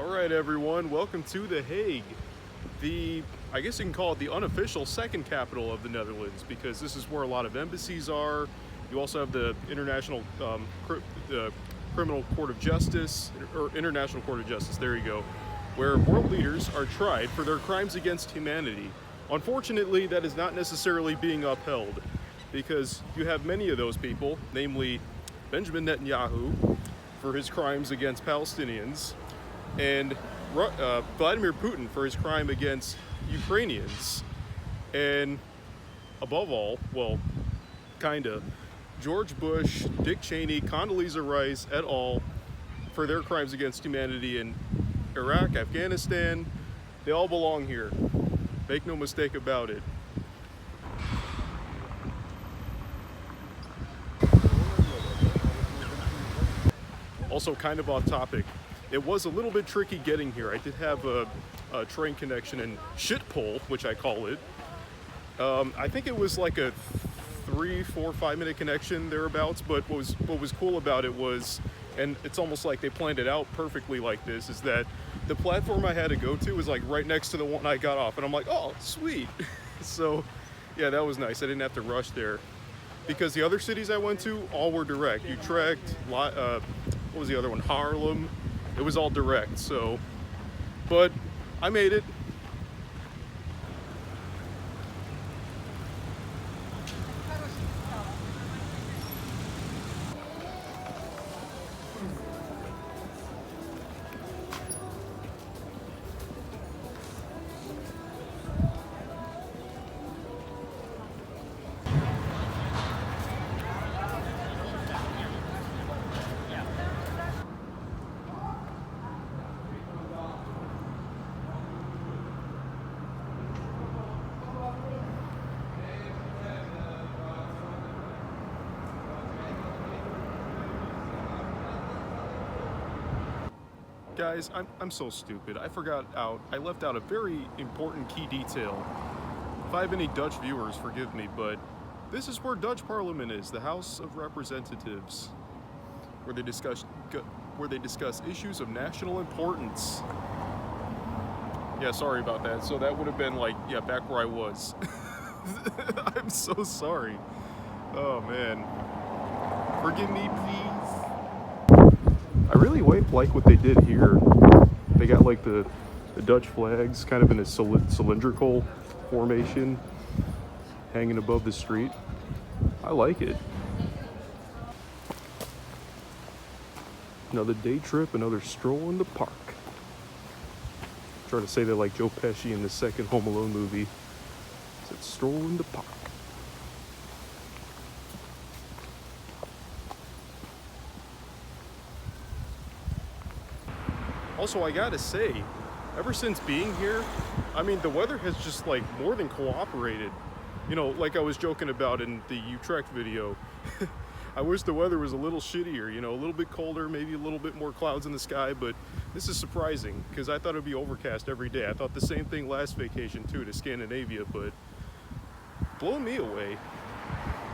Alright everyone, welcome to The Hague. I guess you can call it the unofficial second capital of the Netherlands, because this is where a lot of embassies are. You also have the Criminal Court of Justice, or International Court of Justice, there you go, where world leaders are tried for their crimes against humanity. Unfortunately, that is not necessarily being upheld, because you have many of those people, namely Benjamin Netanyahu for his crimes against Palestinians, and Vladimir Putin for his crime against Ukrainians, and above all, well, kinda, George Bush, Dick Cheney, Condoleezza Rice et al. For their crimes against humanity in Iraq, Afghanistan. They all belong here. Make no mistake about it. Also, kind of off topic, it was a little bit tricky getting here. I did have a train connection in Schiphol, which I call it. I think it was like a 3, 4, 5-minute connection thereabouts, but what was cool about it was, and it's almost like they planned it out perfectly like this, is that the platform I had to go to was like right next to the one I got off, and I'm like, oh, sweet. So yeah, that was nice. I didn't have to rush there, because the other cities I went to all were direct. Utrecht, what was the other one? Haarlem. It was all direct, so, but I made it. Guys, I'm so stupid. I left out a very important key detail. If I have any Dutch viewers, forgive me, but this is where Dutch Parliament is, the House of Representatives, where they discuss issues of national importance. Yeah, sorry about that. So that would have been like, yeah, back where I was. I'm so sorry. Oh man. Forgive me, please. I really like what they did here. They got like the Dutch flags kind of in a cylindrical formation hanging above the street. I like it. Another day trip, another stroll in the park. Try to say that like Joe Pesci in the second Home Alone movie. Said stroll in the park. Also, I gotta say, ever since being here, I mean, the weather has just like more than cooperated. You know, like I was joking about in the Utrecht video. I wish the weather was a little shittier, you know, a little bit colder, maybe a little bit more clouds in the sky, but this is surprising, because I thought it'd be overcast every day. I thought the same thing last vacation too, to Scandinavia, but blow me away.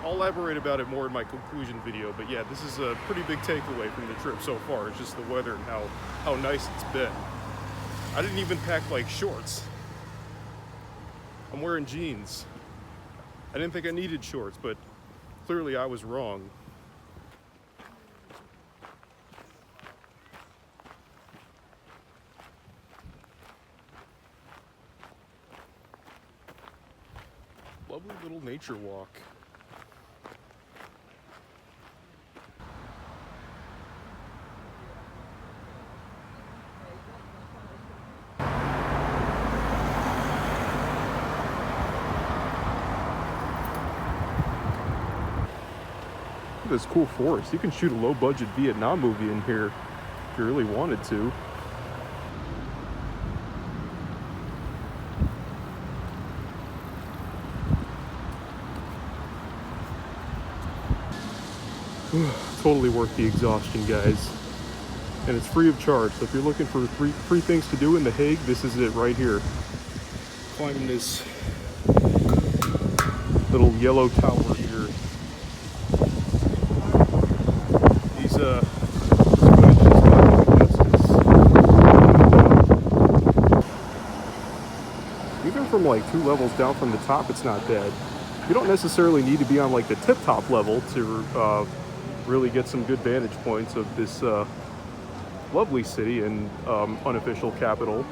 I'll elaborate about it more in my conclusion video, but yeah, this is a pretty big takeaway from the trip so far. It's just the weather and how nice it's been. I didn't even pack like shorts. I'm wearing jeans. I didn't think I needed shorts, but clearly I was wrong. Lovely little nature walk. This cool forest. You can shoot a low-budget Vietnam movie in here if you really wanted to. Totally worth the exhaustion, guys. And it's free of charge, so if you're looking for free things to do in The Hague, this is it right here. Climbing this little yellow tower here. These from like 2 levels down from the top, it's not bad. You don't necessarily need to be on like the tip top level to really get some good vantage points of this lovely city and unofficial capital.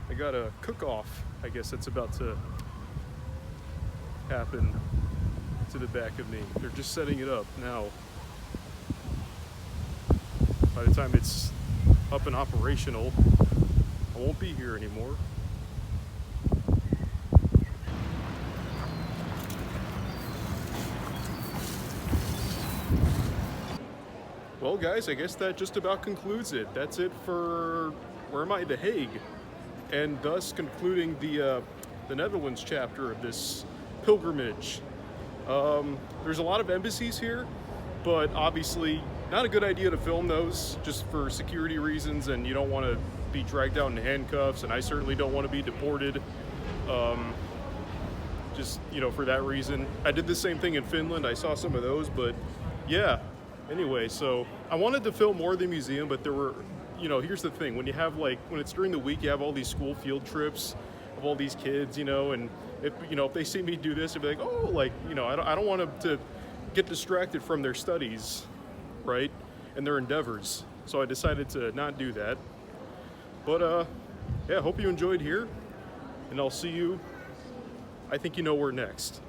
I got a cook-off, I guess that's about to happen to the back of me. They're just setting it up now. By the time it's up and operational, I won't be here anymore. Well guys, I guess that just about concludes it. That's it for, where am I? The Hague. And thus concluding the Netherlands chapter of this pilgrimage. There's a lot of embassies here, but obviously not a good idea to film those just for security reasons, and you don't want to be dragged out in handcuffs, and I certainly don't want to be deported. Just, you know, for that reason. I did the same thing in Finland. I saw some of those, but yeah. Anyway, so I wanted to film more of the museum, but there were, you know, here's the thing, when you have like, when it's during the week, you have all these school field trips of all these kids, you know, and if, you know, if they see me do this, they'll be like, oh, like, you know, I don't want them to get distracted from their studies, right, and their endeavors. So I decided to not do that. But yeah, hope you enjoyed here, and I'll see you, I think you know where next.